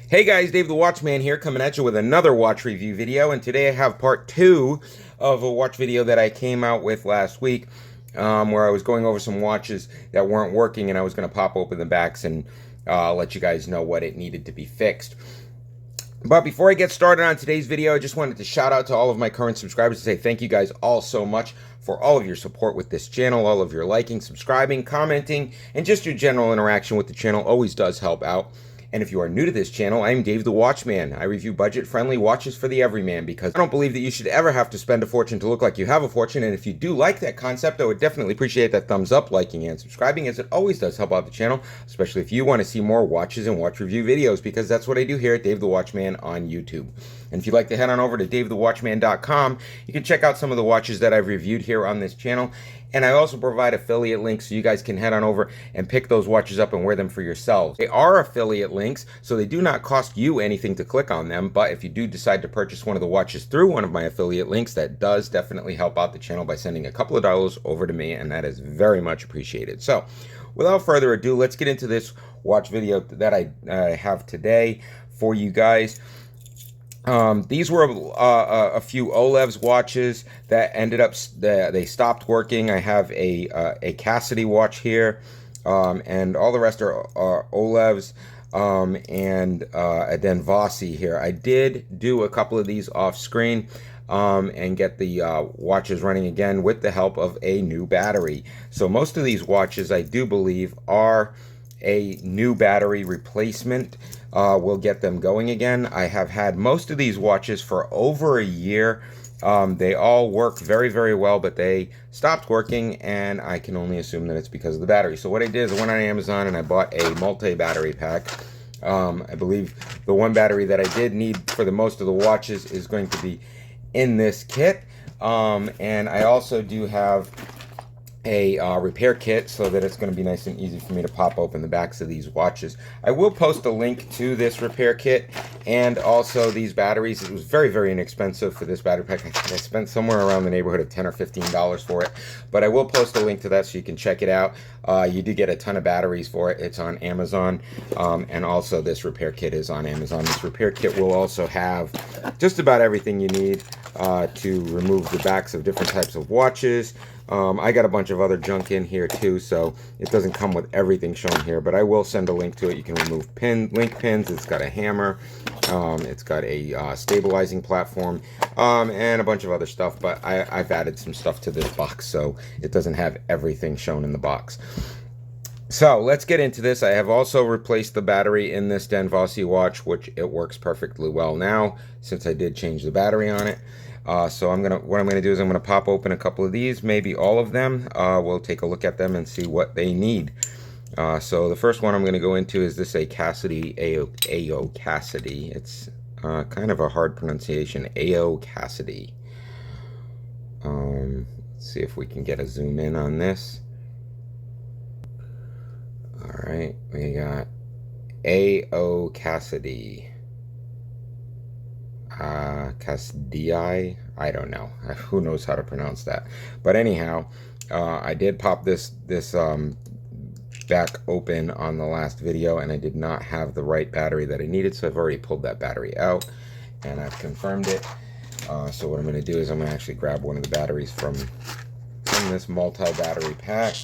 Hey guys, Dave the Watchman here, coming at you with another watch review video, and today I have part 2 of a watch video that I came out with last week, where I was going over some watches that weren't working, and I was going to pop open the backs and let you guys know what it needed to be fixed. But before I get started on today's video, I just wanted to shout out to all of my current subscribers and say thank you guys all so much for all of your support with this channel. All of your liking, subscribing, commenting, and just your general interaction with the channel always does help out. And if you are new to this channel, I'm Dave the Watchman. I review budget-friendly watches for the everyman because I don't believe that you should ever have to spend a fortune to look like you have a fortune. And if you do like that concept, I would definitely appreciate that thumbs up, liking, and subscribing, as it always does help out the channel, especially if you want to see more watches and watch review videos, because that's what I do here at Dave the Watchman on YouTube. And if you'd like to head on over to davethewatchman.com, you can check out some of the watches that I've reviewed here on this channel. And I also provide affiliate links so you guys can head on over and pick those watches up and wear them for yourselves. They are affiliate links, so they do not cost you anything to click on them. But if you do decide to purchase one of the watches through one of my affiliate links, that does definitely help out the channel by sending a couple of dollars over to me, and that is very much appreciated. So without further ado, let's get into this watch video that I have today for you guys. These were a few OLEVS watches that ended up, they stopped working. I have a Cassidy watch here, and all the rest are OLEVS, and a Denvasi here. I did do a couple of these off screen, and get the watches running again with the help of a new battery. So most of these watches, I do believe, are a new battery replacement. Will get them going again. I have had most of these watches for over a year. They all work very, very well, but they stopped working, and I can only assume that it's because of the battery. So what I did is I went on Amazon and I bought a multi-battery pack. I believe the one battery that I did need for the most of the watches is going to be in this kit. And I also do have a repair kit so that it's going to be nice and easy for me to pop open the backs of these watches. I will post a link to this repair kit and also these batteries. It was very, very inexpensive for this battery pack. I spent somewhere around the neighborhood of $10 or $15 for it, but I will post a link to that so you can check it out. You do get a ton of batteries for it. It's on Amazon, and also this repair kit is on Amazon. This repair kit will also have just about everything you need to remove the backs of different types of watches. I got a bunch of other junk in here too, so it doesn't come with everything shown here, but I will send a link to it. You can remove link pins. It's got a hammer. It's got a stabilizing platform, and a bunch of other stuff, but I've added some stuff to this box, so it doesn't have everything shown in the box. So let's get into this. I have also replaced the battery in this Denvasi watch, which it works perfectly well now since I did change the battery on it. So what I'm gonna do is I'm gonna pop open a couple of these, maybe all of them. We'll take a look at them and see what they need. So the first one I'm gonna go into is this a Cassidy, AO Cassidy. It's kind of a hard pronunciation, AO Cassidy. Let's see if we can get a zoom in on this. All right, we got AO Cassidy. Cassidy, I don't know. Who knows how to pronounce that? But anyhow, I did pop this back open on the last video, and I did not have the right battery that I needed, so I've already pulled that battery out, and I've confirmed it. So what I'm going to do is I'm going to actually grab one of the batteries from this multi-battery pack.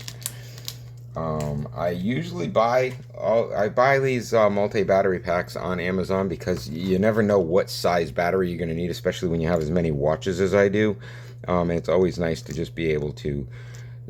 I usually buy these multi-battery packs on Amazon because you never know what size battery you're going to need, especially when you have as many watches as I do. And it's always nice to just be able to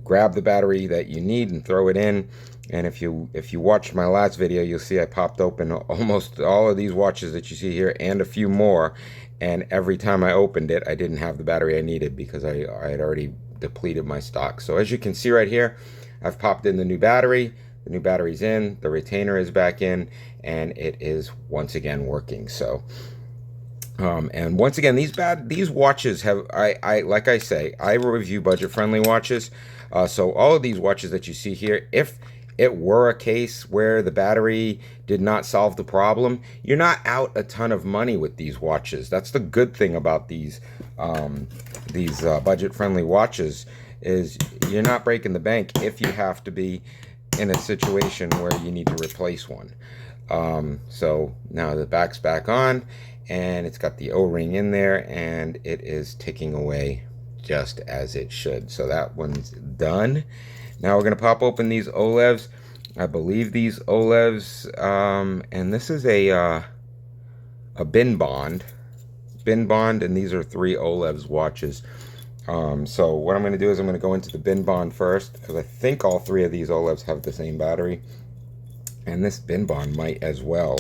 grab the battery that you need and throw it in. And if you watched my last video, you'll see I popped open almost all of these watches that you see here and a few more. And every time I opened it, I didn't have the battery I needed because I had already depleted my stock. So as you can see right here, I've popped in the new battery. The new battery's in, the retainer is back in, and it is once again working. So, and once again, these watches have, like I say, I review budget-friendly watches. So all of these watches that you see here, if it were a case where the battery did not solve the problem, you're not out a ton of money with these watches. That's the good thing about these budget-friendly watches, is you're not breaking the bank if you have to be in a situation where you need to replace one. So now the back's back on, and it's got the O-ring in there, and it is ticking away just as it should. So that one's done. Now we're going to pop open these OLEVS. I believe these OLEVS, and this is a bin bond, and these are 3 OLEVS watches. So what I'm going to do is I'm going to go into the bin bond first, because I think all 3 of these OLEVS have the same battery, and this bin bond might as well.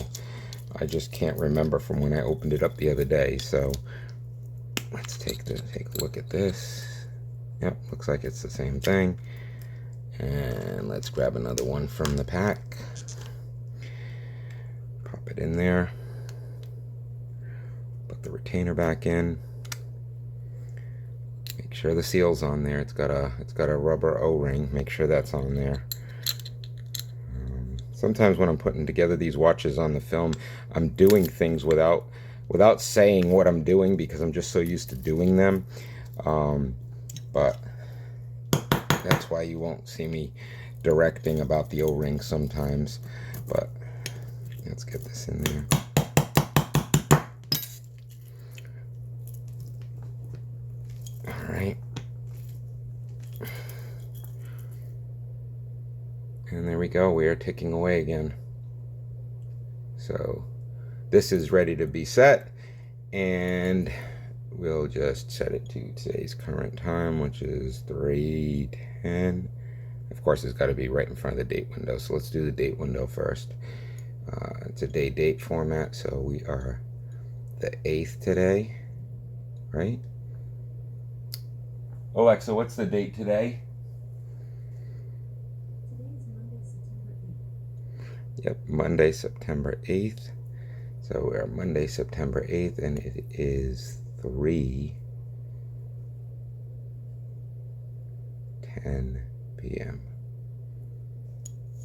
I just can't remember from when I opened it up the other day. So let's take a look at this. Yep, looks like it's the same thing. And let's grab another one from the pack. Pop it in there. Put the retainer back in. Make sure the seal's on there. It's got a rubber O-ring. Make sure that's on there. Sometimes when I'm putting together these watches on the film, I'm doing things without saying what I'm doing, because I'm just so used to doing them. But that's why you won't see me directing about the O-ring sometimes. But let's get this in there. All right. And there we go, we are ticking away again. So this is ready to be set, and we'll just set it to today's current time, which is 3:10. Of course, it's got to be right in front of the date window, so let's do the date window first. It's a day-date format, so we are the 8th today, right? Alexa, what's the date today? Yep, Monday, September 8th. So we are Monday, September 8th, and it is 3:10 p.m.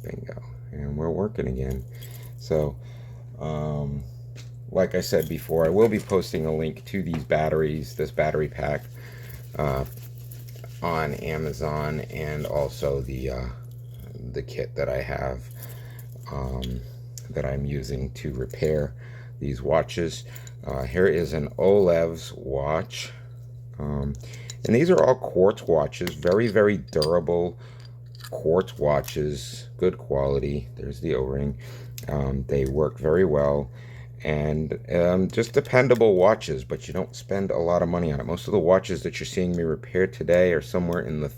Bingo. And we're working again. So, like I said before, I will be posting a link to these batteries, this battery pack, on Amazon, and also the kit that I have, that I'm using to repair these watches. Here is an OLEVS watch, and these are all quartz watches, very, very durable quartz watches, good quality. There's the O-ring. They work very well, and just dependable watches, but you don't spend a lot of money on it. Most of the watches that you're seeing me repair today are somewhere in the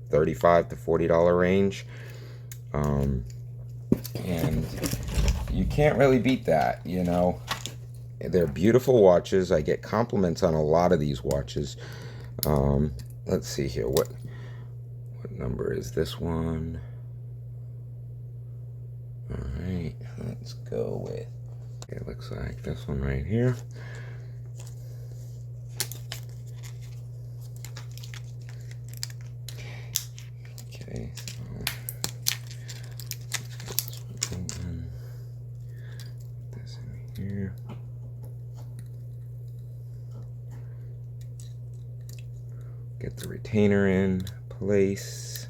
$35 to $40 range. And you can't really beat that, you know. They're beautiful watches. I get compliments on a lot of these watches. Let's see here. What number is this one? All right, let's go with, it looks like this one right here. Okay, so this in here. Get the retainer in place.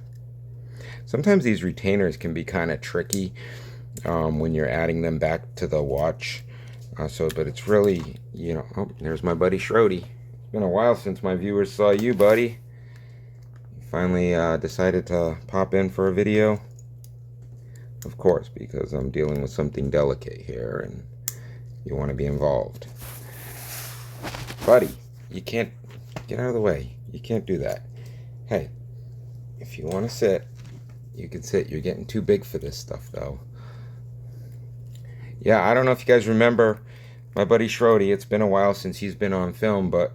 Sometimes these retainers can be kind of tricky when you're adding them back to the watch. But it's really, you know, oh, there's my buddy Schrody. It's been a while since my viewers saw you, buddy. You finally decided to pop in for a video. Of course, because I'm dealing with something delicate here and you want to be involved. Buddy, you can't, get out of the way. You can't do that. Hey, if you want to sit, you can sit. You're getting too big for this stuff, though. Yeah, I don't know if you guys remember my buddy Schrody. It's been a while since he's been on film, but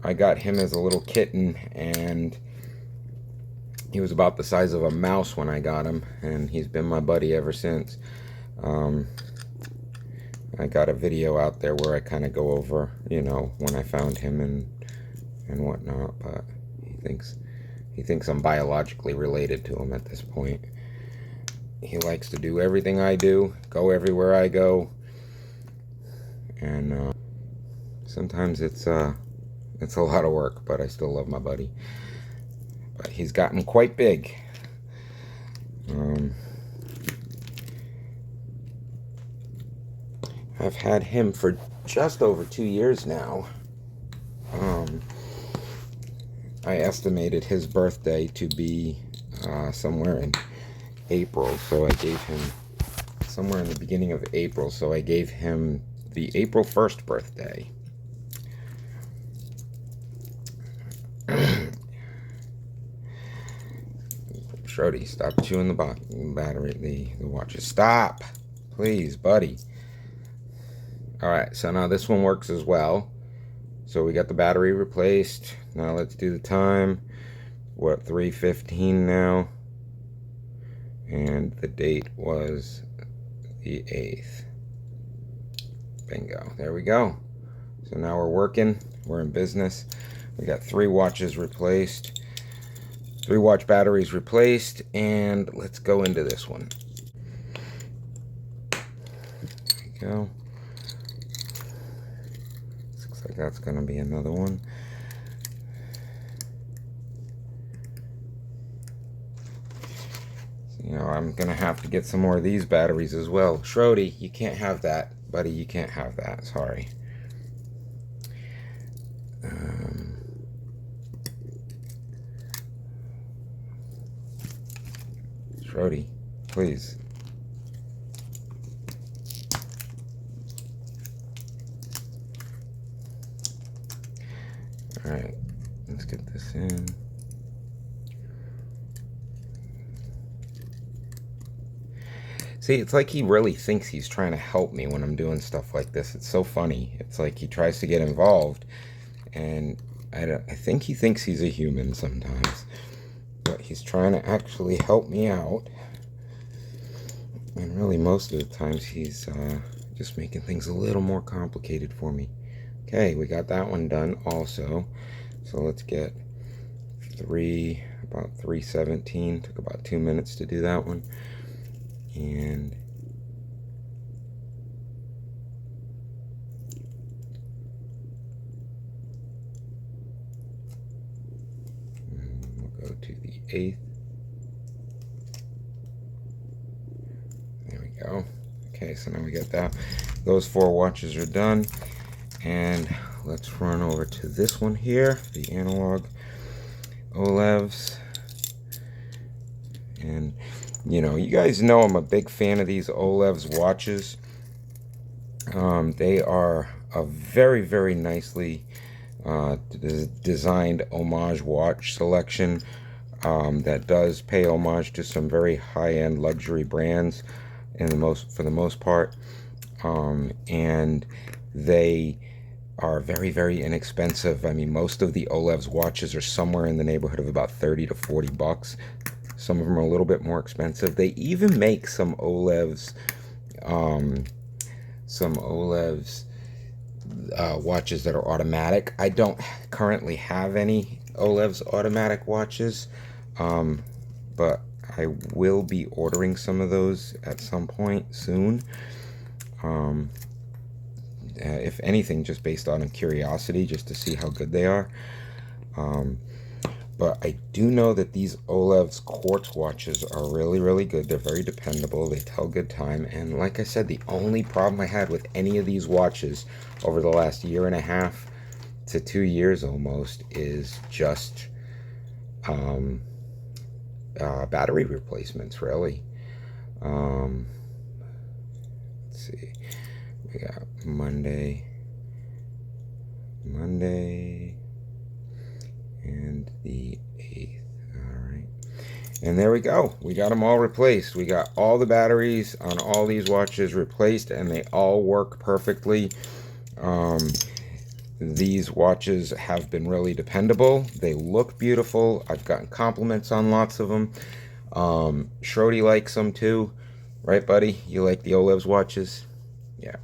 I got him as a little kitten, and he was about the size of a mouse when I got him, and he's been my buddy ever since. I got a video out there where I kind of go over, you know, when I found him and whatnot, but he thinks I'm biologically related to him at this point. He likes to do everything I do, go everywhere I go, and sometimes it's a lot of work, but I still love my buddy. But he's gotten quite big. I've had him for just over 2 years now. I estimated his birthday to be somewhere in April, so I gave him somewhere in the beginning of April, so I gave him the April 1st birthday. Schrody, stop chewing the battery, the watches. Stop! Please, buddy. Alright, so now this one works as well. So we got the battery replaced. Now let's do the time. What, 3:15 now? And the date was the 8th. Bingo. There we go. So now we're working. We're in business. We got 3 watches replaced. 3 watch batteries replaced. And let's go into this one. There we go. Looks like that's going to be another one. You know, I'm going to have to get some more of these batteries as well. Schrody, you can't have that. Buddy, you can't have that. Sorry. Schrody, please. Alright, let's get this in. See, it's like he really thinks he's trying to help me when I'm doing stuff like this. It's so funny. It's like he tries to get involved, and I think he thinks he's a human sometimes. But he's trying to actually help me out. And really, most of the times, he's just making things a little more complicated for me. Okay, we got that one done also. So let's get about 3:17. Took about 2 minutes to do that one. And we'll go to the 8th. There we go. Okay, so now we got that. Those 4 watches are done. And let's run over to this one here, the analog OLEVS. And you know, you guys know I'm a big fan of these OLEVS watches. They are a very, very nicely designed homage watch selection that does pay homage to some very high-end luxury brands for the most part. And they are very, very inexpensive. I mean, most of the OLEVS watches are somewhere in the neighborhood of about 30 to 40 bucks. Some of them are a little bit more expensive. They even make some OLEVS watches that are automatic. I don't currently have any OLEVS automatic watches, but I will be ordering some of those at some point soon. If anything, just based on curiosity, just to see how good they are. But I do know that these OLEVS quartz watches are really, really good. They're very dependable. They tell good time. And like I said, the only problem I had with any of these watches over the last 1.5 to 2 years almost is just battery replacements, really. Let's see. We got Monday, and the 8th. Alright, and there we go. We got them all replaced. We got all the batteries on all these watches replaced, and they all work perfectly. These watches have been really dependable. They look beautiful. I've gotten compliments on lots of them. Schrody likes them too, right, buddy? You like the OLEVS watches? Yeah.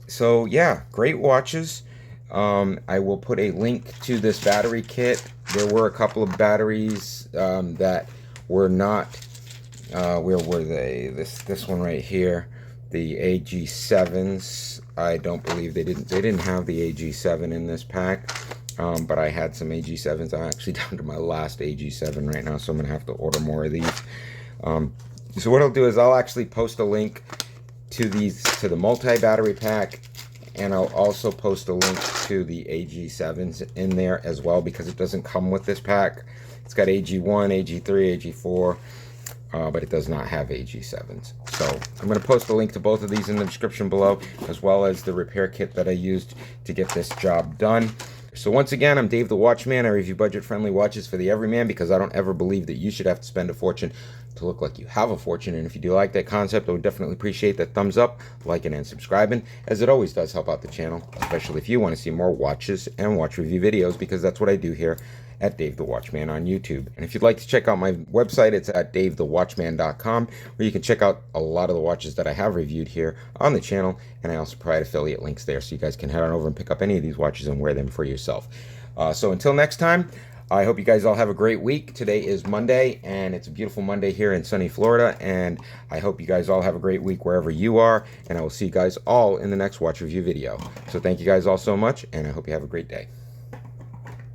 So yeah, great watches. I will put a link to this battery kit. There were a couple of batteries that were not. Where were they? This one right here, the AG7s. I don't believe they didn't have the AG7 in this pack. But I had some AG7s. I'm actually down to my last AG7 right now, so I'm gonna have to order more of these. So what I'll do is I'll actually post a link to the multi-battery pack, and I'll also post a link to the AG7s in there as well, because it doesn't come with this pack. It's got AG1, AG3, AG4, but it does not have AG7s. So I'm going to post a link to both of these in the description below, as well as the repair kit that I used to get this job done. So once again, I'm Dave the Watchman. I review budget-friendly watches for the everyman, because I don't ever believe that you should have to spend a fortune to look like you have a fortune. And if you do like that concept, I would definitely appreciate that thumbs up, liking, and subscribing, as it always does help out the channel, especially if you want to see more watches and watch review videos, because that's what I do here at Dave the Watchman on YouTube. And if you'd like to check out my website, it's at davethewatchman.com, where you can check out a lot of the watches that I have reviewed here on the channel, and I also provide affiliate links there, so you guys can head on over and pick up any of these watches and wear them for yourself. So until next time, I hope you guys all have a great week. Today is Monday, and it's a beautiful Monday here in sunny Florida, and I hope you guys all have a great week wherever you are, and I will see you guys all in the next watch review video. So thank you guys all so much, and I hope you have a great day.